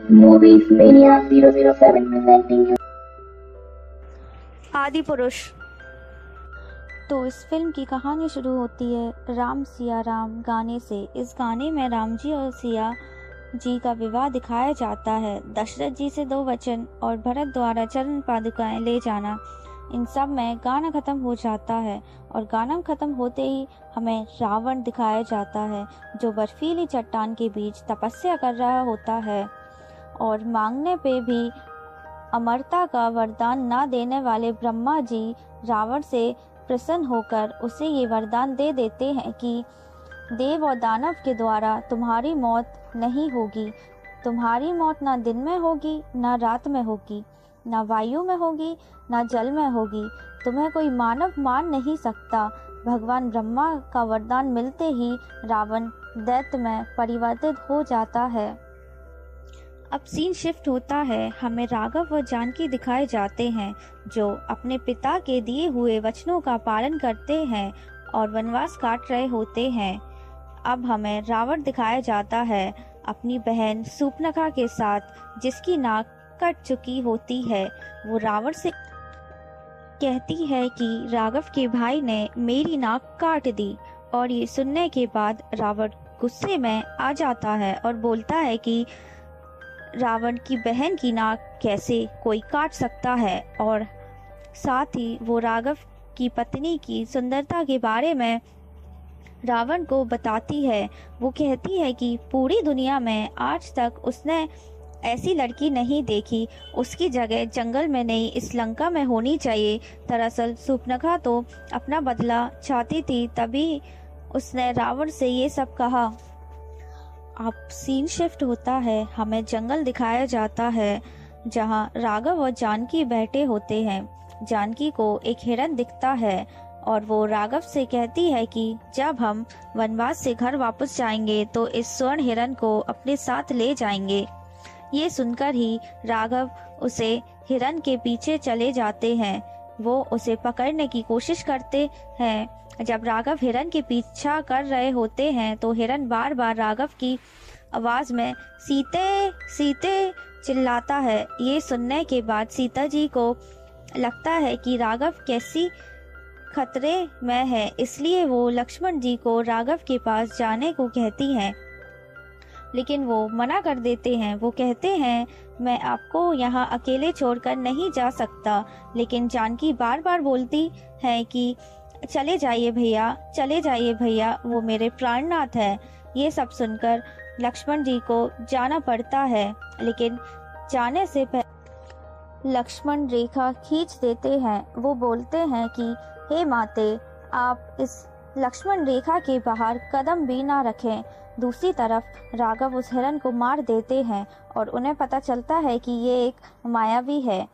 Movies Mania 007 presenting you. आदि पुरुष। तो इस फिल्म की कहानी शुरू होती है राम सिया राम गाने से। इस गाने में राम जी और सिया जी का विवाह दिखाया जाता है। दशरथ जी से 2 वचन और भरत द्वारा चरण पादुकाएं ले जाना, इन सब में गाना खत्म हो जाता है। और गाना खत्म होते ही हमें रावण दिखाया जाता है, जो बर्फीली चट्टान के बीच तपस्या कर रहा होता है और मांगने पे भी अमरता का वरदान ना देने वाले ब्रह्मा जी रावण से प्रसन्न होकर उसे ये वरदान दे देते हैं कि देव और दानव के द्वारा तुम्हारी मौत नहीं होगी। तुम्हारी मौत ना दिन में होगी, ना रात में होगी, ना वायु में होगी, ना जल में होगी। तुम्हें कोई मानव मार नहीं सकता। भगवान ब्रह्मा का वरदान मिलते ही रावण दैत्य में परिवर्तित हो जाता है। अब सीन शिफ्ट होता है। हमें राघव और जानकी दिखाए जाते हैं, जो अपने पिता के दिए हुए वचनों का पालन करते हैं और वनवास काट रहे होते हैं। अब हमें रावण दिखाया जाता है अपनी बहन सूर्पनखा के साथ, जिसकी नाक कट चुकी होती है। वो रावण से कहती है कि राघव के भाई ने मेरी नाक काट दी। और ये सुनने के बाद रावण गुस्से में आ जाता है और बोलता है कि रावण की बहन की नाक कैसे कोई काट सकता है। और साथ ही वो राघव की पत्नी की सुंदरता के बारे में रावण को बताती है। वो कहती है कि पूरी दुनिया में आज तक उसने ऐसी लड़की नहीं देखी। उसकी जगह जंगल में नहीं, इस लंका में होनी चाहिए। दरअसल सूर्पनखा तो अपना बदला चाहती थी, तभी उसने रावण से ये सब कहा। अब सीन शिफ्ट होता है। हमें जंगल दिखाया जाता है, जहां राघव और जानकी बैठे होते हैं। जानकी को एक हिरन दिखता है और वो राघव से कहती है कि जब हम वनवास से घर वापस जाएंगे तो इस स्वर्ण हिरन को अपने साथ ले जाएंगे। ये सुनकर ही राघव उसे हिरन के पीछे चले जाते हैं। वो उसे पकड़ने की कोशिश करते हैं। जब राघव हिरन के पीछा कर रहे होते हैं तो हिरन बार बार राघव की आवाज में सीते सीते चिल्लाता है। ये सुनने के बाद सीता जी को लगता है कि राघव कैसी खतरे में है, इसलिए वो लक्ष्मण जी को राघव के पास जाने को कहती हैं, लेकिन वो मना कर देते हैं। वो कहते हैं मैं आपको यहाँ अकेले छोड़कर नहीं जा सकता। लेकिन जानकी बार बार बोलती है कि चले जाइए भैया, चले जाइए भैया, वो मेरे प्राणनाथ है। ये सब सुनकर लक्ष्मण जी को जाना पड़ता है, लेकिन जाने से पहले लक्ष्मण रेखा खींच देते हैं। वो बोलते हैं कि हे माते, आप इस लक्ष्मण रेखा के बाहर कदम भी ना रखें। दूसरी तरफ राघव उस हिरन को मार देते हैं और उन्हें पता चलता है कि ये एक मायावी है।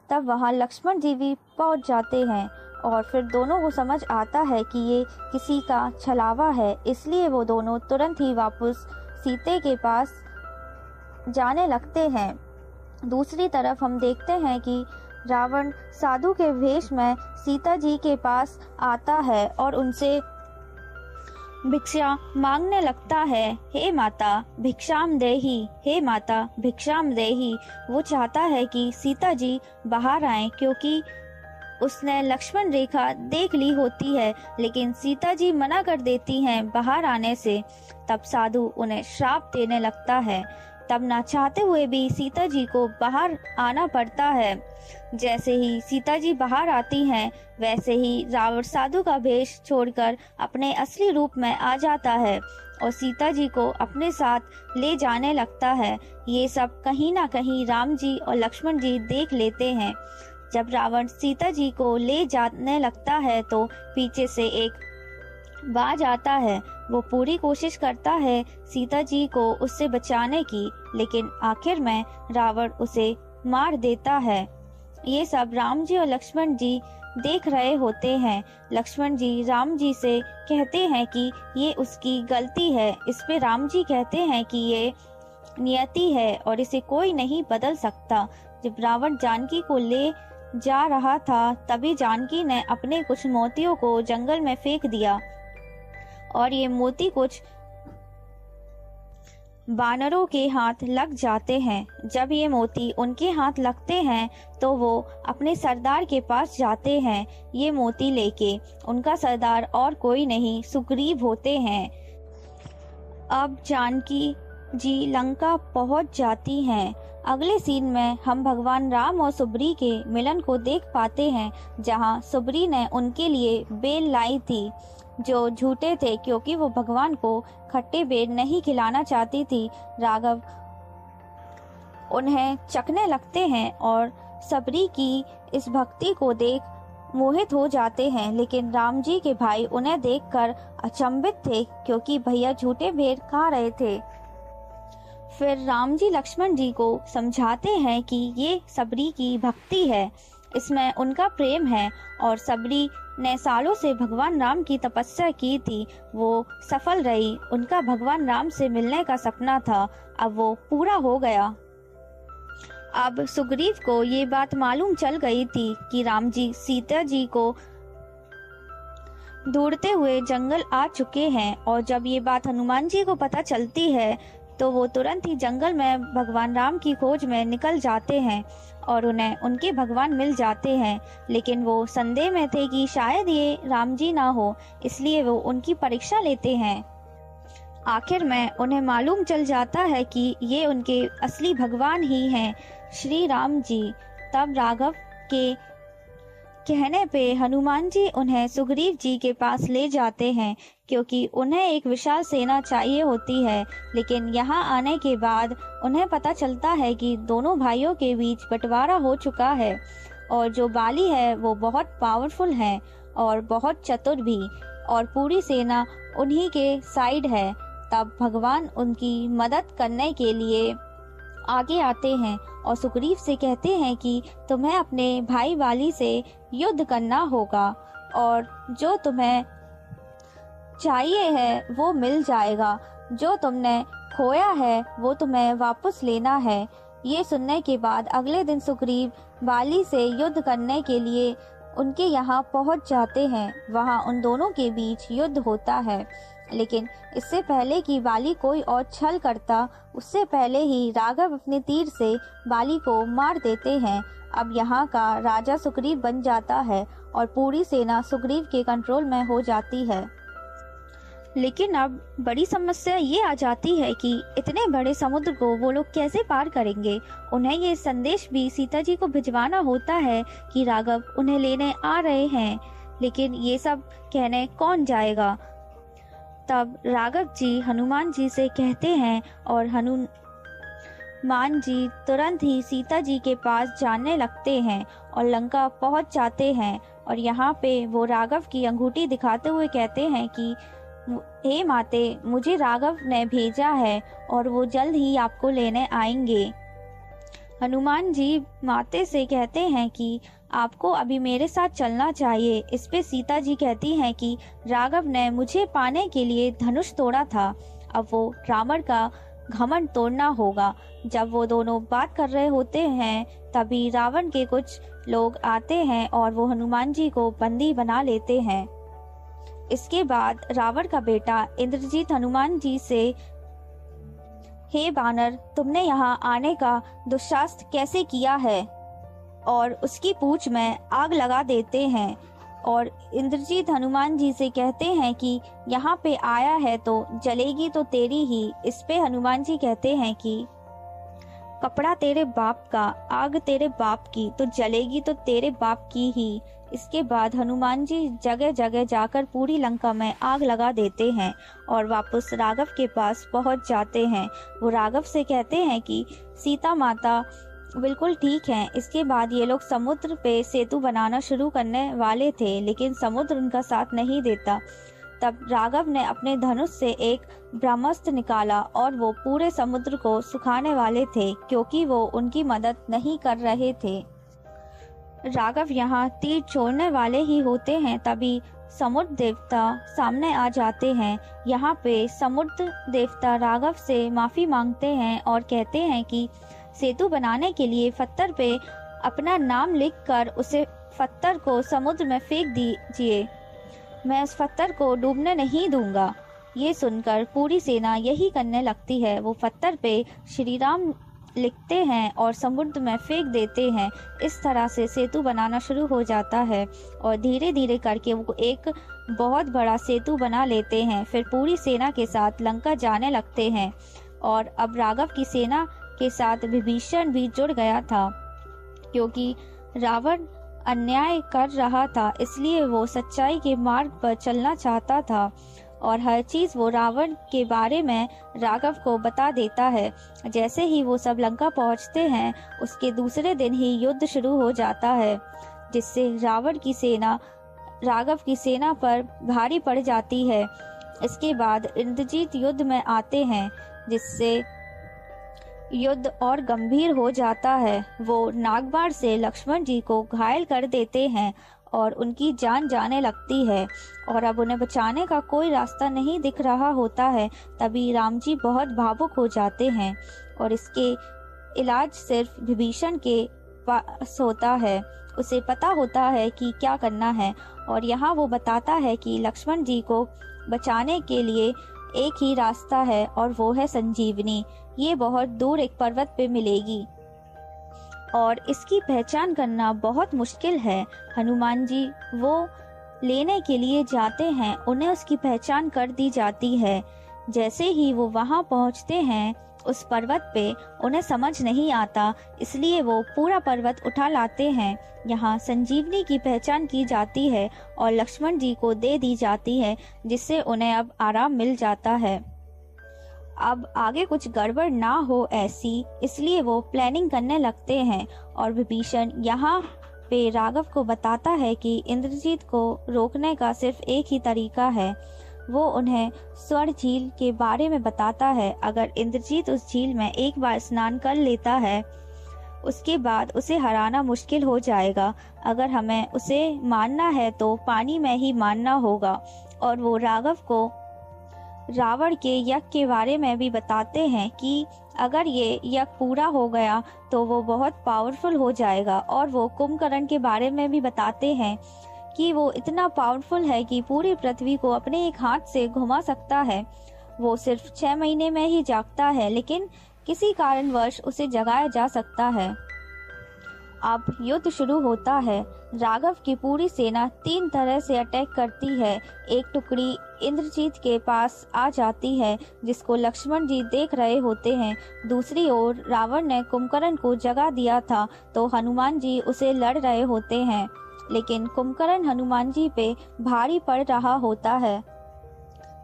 तब वहाँ लक्ष्मण जी भी पहुँच जाते हैं और फिर दोनों को समझ आता है कि ये किसी का छलावा है, इसलिए वो दोनों तुरंत ही वापस सीते के पास जाने लगते हैं। दूसरी तरफ हम देखते हैं कि रावण साधु के वेश में सीता जी के पास आता है और उनसे भिक्षा मांगने लगता है। हे माता भिक्षाम देही, हे माता भिक्षाम देही। वो चाहता है कि सीता जी बाहर आएं, क्योंकि उसने लक्ष्मण रेखा देख ली होती है, लेकिन सीता जी मना कर देती हैं बाहर आने से। तब साधु उन्हें श्राप देने लगता है। तब ना चाहते हुए भी सीता जी को बाहर आना पड़ता है। जैसे ही सीता जी बाहर आती हैं, वैसे ही रावण साधु का भेष छोड़कर अपने असली रूप में आ जाता है और सीता जी को अपने साथ ले जाने लगता है। ये सब कहीं ना कहीं राम जी और लक्ष्मण जी देख लेते हैं। जब रावण सीता जी को ले जाने लगता है तो पीछे से एक बाज आता है। वो पूरी कोशिश करता है सीता जी को उससे बचाने की, लेकिन आखिर में रावण उसे मार देता है। ये सब राम जी और लक्ष्मण जी देख रहे होते हैं। लक्ष्मण जी राम जी से कहते हैं कि ये उसकी गलती है। इस पे राम जी कहते हैं कि ये नियति है और इसे कोई नहीं बदल सकता। जब रावण जानकी को ले जा रहा था, तभी जानकी ने अपने कुछ मोतियों को जंगल में फेंक दिया और ये मोती कुछ बानरों के हाथ लग जाते हैं। जब ये मोती उनके हाथ लगते हैं तो वो अपने सरदार के पास जाते हैं ये मोती लेके। उनका सरदार और कोई नहीं सुग्रीव होते हैं। अब जानकी जी लंका पहुंच जाती हैं। अगले सीन में हम भगवान राम और सुब्री के मिलन को देख पाते हैं, जहां सुब्री ने उनके लिए बेल लाई थी जो झूठे थे, क्योंकि वो भगवान को खट्टे बेल नहीं खिलाना चाहती थी। राघव उन्हें चखने लगते हैं और सबरी की इस भक्ति को देख मोहित हो जाते हैं, लेकिन राम जी के भाई उन्हें देखकर अचंभित थे, क्योंकि भैया झूठे बेर खा रहे थे। फिर राम जी लक्ष्मण जी को समझाते हैं कि ये सबरी की भक्ति है, इसमें उनका प्रेम है, और सबरी ने सालों से भगवान राम की तपस्या की थी, वो सफल रही। उनका भगवान राम से मिलने का सपना था, अब वो पूरा हो गया। अब सुग्रीव को ये बात मालूम चल गई थी कि राम जी सीता जी को ढूंढते हुए जंगल आ चुके हैं, और जब ये बात हनुमान जी को पता चलती है तो वो तुरंत ही जंगल में भगवान राम की खोज में निकल जाते हैं और उन्हें उनके भगवान मिल जाते हैं। लेकिन वो संदेह में थे कि शायद ये राम जी ना हो, इसलिए वो उनकी परीक्षा लेते हैं। आखिर में उन्हें मालूम चल जाता है कि ये उनके असली भगवान ही हैं, श्री राम जी। तब राघव के कहने पे हनुमान जी उन्हें सुग्रीव जी के पास ले जाते हैं, क्योंकि उन्हें एक विशाल सेना चाहिए होती है। लेकिन यहाँ आने के बाद उन्हें पता चलता है कि दोनों भाइयों के बीच बंटवारा हो चुका है, और जो बाली है वो बहुत पावरफुल है और बहुत चतुर भी, और पूरी सेना उन्हीं के साइड है। तब भगवान उनकी मदद करने के लिए आगे आते हैं और सुग्रीव से कहते हैं कि तुम्हें अपने भाई बाली से युद्ध करना होगा, और जो तुम्हें चाहिए है वो मिल जाएगा, जो तुमने खोया है वो तुम्हें वापस लेना है। ये सुनने के बाद अगले दिन सुग्रीव बाली से युद्ध करने के लिए उनके यहाँ पहुँच जाते हैं। वहाँ उन दोनों के बीच युद्ध होता है, लेकिन इससे पहले कि बाली कोई और छल करता, उससे पहले ही राघव अपने तीर से बाली को मार देते हैं। अब यहाँ का राजा सुग्रीव बन जाता है और पूरी सेना सुग्रीव के कंट्रोल में हो जाती है। लेकिन अब बड़ी समस्या ये आ जाती है कि इतने बड़े समुद्र को वो लोग कैसे पार करेंगे। उन्हें ये संदेश भी सीता जी को भिजवाना होता है कि राघव उन्हें लेने आ रहे हैं, लेकिन ये सब कहने कौन जाएगा। तब राघव जी हनुमान जी से कहते हैं और हनुमान जी तुरंत ही सीता जी के पास जाने लगते हैं और लंका पहुंच जाते हैं। और यहाँ पे वो राघव की अंगूठी दिखाते हुए कहते हैं कि हे माते, मुझे राघव ने भेजा है और वो जल्द ही आपको लेने आएंगे। हनुमान जी माते से कहते हैं कि आपको अभी मेरे साथ चलना चाहिए। इस पे सीता जी कहती हैं कि राघव ने मुझे पाने के लिए धनुष तोड़ा था, अब वो रावण का घमंड तोड़ना होगा। जब वो दोनों बात कर रहे होते हैं तभी रावण के कुछ लोग आते हैं और वो हनुमान जी को बंदी बना लेते हैं। इसके बाद रावण का बेटा इंद्रजीत हनुमान जी से, हे बानर, तुमने यहाँ आने का दुस्साहस कैसे किया है, और उसकी पूंछ में आग लगा देते हैं। और इंद्रजीत हनुमान जी से कहते हैं कि यहाँ पे आया है तो जलेगी तो तेरी ही। इस पे हनुमान जी कहते हैं कि कपड़ा तेरे बाप का, आग तेरे बाप की, तो जलेगी तो तेरे बाप की ही। इसके बाद हनुमान जी जगह जगह जाकर पूरी लंका में आग लगा देते हैं और वापस राघव के पास पहुंच जाते हैं। वो राघव से कहते हैं कि सीता माता बिल्कुल ठीक हैं। इसके बाद ये लोग समुद्र पे सेतु बनाना शुरू करने वाले थे, लेकिन समुद्र उनका साथ नहीं देता। तब राघव ने अपने धनुष से एक ब्रह्मास्त्र निकाला और वो पूरे समुद्र को सुखाने वाले थे, क्योंकि वो उनकी मदद नहीं कर रहे थे। राघव यहाँ तीर छोड़ने वाले ही होते हैं, तभी समुद्र देवता सामने आ जाते हैं। यहाँ पे समुद्र देवता राघव से माफी मांगते हैं और कहते हैं कि सेतु बनाने के लिए पत्थर पे अपना नाम लिखकर उसे पत्थर को समुद्र में फेंक दीजिए, मैं उस पत्थर को डूबने नहीं दूंगा। ये सुनकर पूरी सेना यही करने लगती है। वो पत्थर पे श्री राम लिखते हैं और समुद्र में फेंक देते हैं। इस तरह से सेतु बनाना शुरू हो जाता है और धीरे धीरे करके वो एक बहुत बड़ा सेतु बना लेते हैं। फिर पूरी सेना के साथ लंका जाने लगते हैं और अब राघव की सेना के साथ विभीषण भी जुड़ गया था, क्योंकि रावण अन्याय कर रहा था, इसलिए वो सच्चाई के मार्ग पर चलना चाहता था और हर चीज वो रावण के बारे में राघव को बता देता है। जैसे ही वो सब लंका पहुंचते हैं, उसके दूसरे दिन ही युद्ध शुरू हो जाता है, जिससे रावण की सेना राघव की सेना पर भारी पड़ जाती है। इसके बाद इंद्रजीत युद्ध में आते हैं, जिससे युद्ध और गंभीर हो जाता है। वो नागबाण से लक्ष्मण जी को घायल कर देते हैं और उनकी जान जाने लगती है और अब उन्हें बचाने का कोई रास्ता नहीं दिख रहा होता है। तभी राम जी बहुत भावुक हो जाते हैं और इसके इलाज सिर्फ विभीषण के पास होता है। उसे पता होता है कि क्या करना है और यहाँ वो बताता है कि लक्ष्मण जी को बचाने के लिए एक ही रास्ता है और वो है संजीवनी। ये बहुत दूर एक पर्वत पे मिलेगी और इसकी पहचान करना बहुत मुश्किल है। हनुमान जी वो लेने के लिए जाते हैं, उन्हें उसकी पहचान कर दी जाती है। जैसे ही वो वहां पहुंचते हैं उस पर्वत पे, उन्हें समझ नहीं आता, इसलिए वो पूरा पर्वत उठा लाते हैं। यहाँ संजीवनी की पहचान की जाती है और लक्ष्मण जी को दे दी जाती है, जिससे उन्हें अब आराम मिल जाता है। अब आगे कुछ गड़बड़ ना हो ऐसी, इसलिए वो प्लानिंग करने लगते हैं और विभीषण यहाँ पे राघव को बताता है कि इंद्रजीत को रोकने का सिर्फ एक ही तरीका है। वो उन्हें स्वर्ण झील के बारे में बताता है। अगर इंद्रजीत उस झील में एक बार स्नान कर लेता है, उसके बाद उसे हराना मुश्किल हो जाएगा। अगर हमें उसे मारना है तो पानी में ही मारना होगा। और वो राघव को रावण के यज्ञ के बारे में भी बताते हैं कि अगर ये यज्ञ पूरा हो गया तो वो बहुत पावरफुल हो जाएगा। और वो कुंभकर्ण के बारे में भी बताते हैं कि वो इतना पावरफुल है कि पूरी पृथ्वी को अपने एक हाथ से घुमा सकता है। वो सिर्फ 6 महीने में ही जागता है, लेकिन किसी कारणवश उसे जगाया जा सकता है। अब युद्ध शुरू होता है। राघव की पूरी सेना 3 तरह से अटैक करती है। एक टुकड़ी इंद्रजीत के पास आ जाती है, जिसको लक्ष्मण जी देख रहे होते हैं। दूसरी ओर रावण ने कुंभकर्ण को जगा दिया था, तो हनुमान जी उसे लड़ रहे होते हैं, लेकिन कुंभकर्ण हनुमान जी पे भारी पड़ रहा होता है।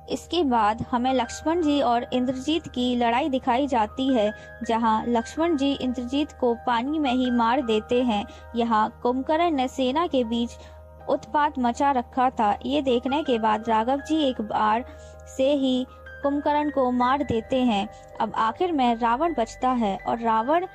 इसके बाद हमें लक्ष्मण जी और इंद्रजीत की लड़ाई दिखाई जाती है, जहां लक्ष्मण जी इंद्रजीत को पानी में ही मार देते हैं। यहाँ कुंभकर्ण ने सेना के बीच उत्पात मचा रखा था। ये देखने के बाद राघव जी एक बार से ही कुंभकर्ण को मार देते हैं। अब आखिर में रावण बचता है और रावण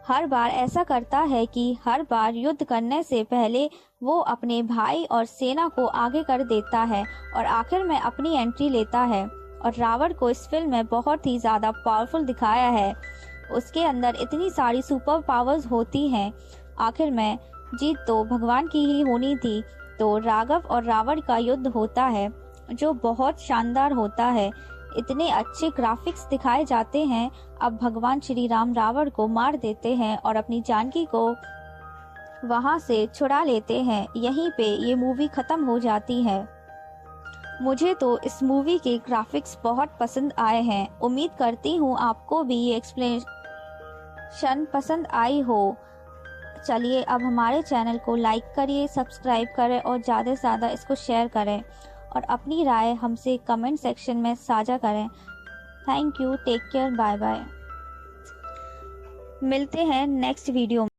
हर बार ऐसा करता है कि हर बार युद्ध करने से पहले वो अपने भाई और सेना को आगे कर देता है और आखिर में अपनी एंट्री लेता है। और रावण को इस फिल्म में बहुत ही ज़्यादा पावरफुल दिखाया है। उसके अंदर इतनी सारी सुपर पावर्स होती हैं। आखिर में जीत तो भगवान की ही होनी थी। तो राघव और रावण का युद्ध होता है, जो बहुत शानदार होता है। इतने अच्छे ग्राफिक्स दिखाए जाते हैं। अब भगवान श्री राम रावण को मार देते हैं और अपनी जानकी को वहां से छुड़ा लेते हैं। यहीं पे ये मूवी खत्म हो जाती है। मुझे तो इस मूवी के ग्राफिक्स बहुत पसंद आए हैं। उम्मीद करती हूँ आपको भी ये एक्सप्लेनेशन पसंद आई हो। चलिए अब हमारे चैनल को लाइक करिए, सब्सक्राइब करें और ज़्यादा से ज़्यादा इसको शेयर करें और अपनी राय हमसे कमेंट सेक्शन में साझा करें। Thank you, take care, bye bye. मिलते हैं नेक्स्ट वीडियो में।